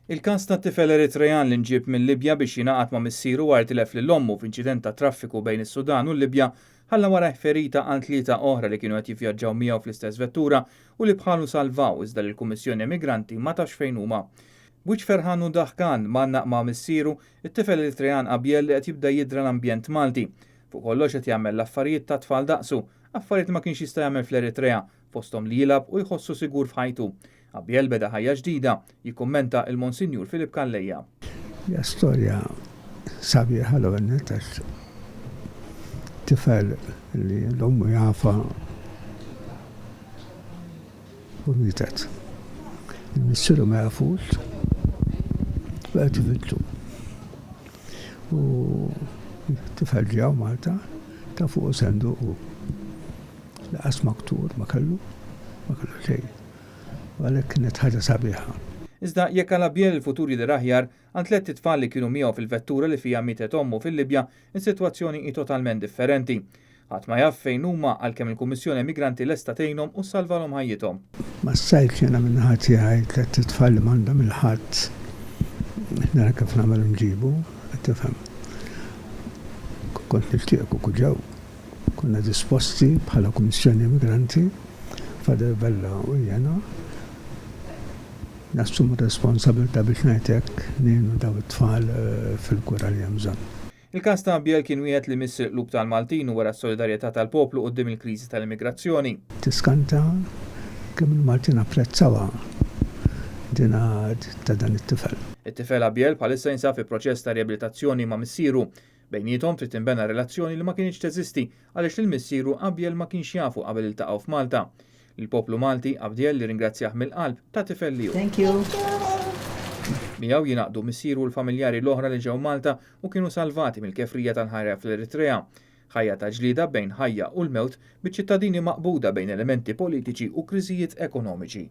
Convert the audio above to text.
Il-każ tat-tifel Eritrean li nġib minn Libja biex jingħaqad ma' missieru wara tilef lil ommu f'inċident ta' traffiku bejn is-Sudan u l-Libja ħalla wara ferita għal 3 oħra li kienu qed jivvjaġġaw miegħu fl-istess vettura u li bħalu salvaw iżda l-Kummissjoni Immigranti ma tafx fejn huma. Wiċ Ferħanu Daħkan mannaq ma' missieru it-tifel Eritrean Abiel li qed jibda jidra l-ambjent Malti. Fuq kollox qed jagħmel l-affarijiet ta' tfal daqsu, affarijiet ma kienx jista' jagħmel fl-Eritrea fosthom li jilab u jħossu sigur f'ħajtu. Abiel beda ħajja ġdida, jikkummenta il-Monsinjur Filip Kallejja. Ja storja sabiħa l-għennet għax tifel li l-ommu jafa u mitet. Il-missiru ma jafux u għet jifiltu. U tifel ġew Malta ta' fuq sendu u laqas maktur ma kellu xejn. Għalhekk kienet ħaġa sabiħa. Iżda jekk għal Abiel il-futur jidher aħjar, għal 3 tfal li kienu miegħu fil-vettura li fiha mietet ommu fil-Libja, is-sitwazzjoni hi totalment differenti. Ħadd ma jaf fejn huma għalkemm il-Kummissjoni Immigranti lesta tgħinhom u ssalvalhom ħajjithom. Ma sajtx jiena minn ħadd jgħid 3 tfal li m'għandhom il-ħadd nara kif nagħmel nġibu, qed tifhem. Kont nixtieq kieku ġew. Konna disposti bħala Kummissjoni Immigranti Fader Bella u jiena nassumu responsabilta biex ngħidlek nienu daw it-tfal fil-kura li hemm bżonn. Il-każ ta' Abiel kien wieħed li miss il-qlub tal-Maltin wara s-solidarjetà tal-poplu quddiem il-kriżi tal-immigrazzjoni. Tiskanta kemm il-Maltin apprezzawha din ta' dan it-tifel. It-tifel Abiel bħalissa jinsab fi proċess ta' riabilitazzjoni ma' missieru. Bejniethom trid tinbena relazzjoni li ma kienx teżisti għaliex lill-missieru Abiel ma kienx jafu qabel iltaqgħu f'Malta. Il-poplu Malti Abdiel li ringrazzjah mill-qalb ta' tifel liegħu. Thank you. Miegħu jinaqdu missieru l-familjari l-oħra li ġew Malta u kienu salvati mill-kefrija tal-ħajja fl-Eritrea. Ħajja ta' ġlieda bejn ħajja u l-mewt biċ-ċittadini maqbuda bejn elementi politiċi u kriżijiet ekonomiċi.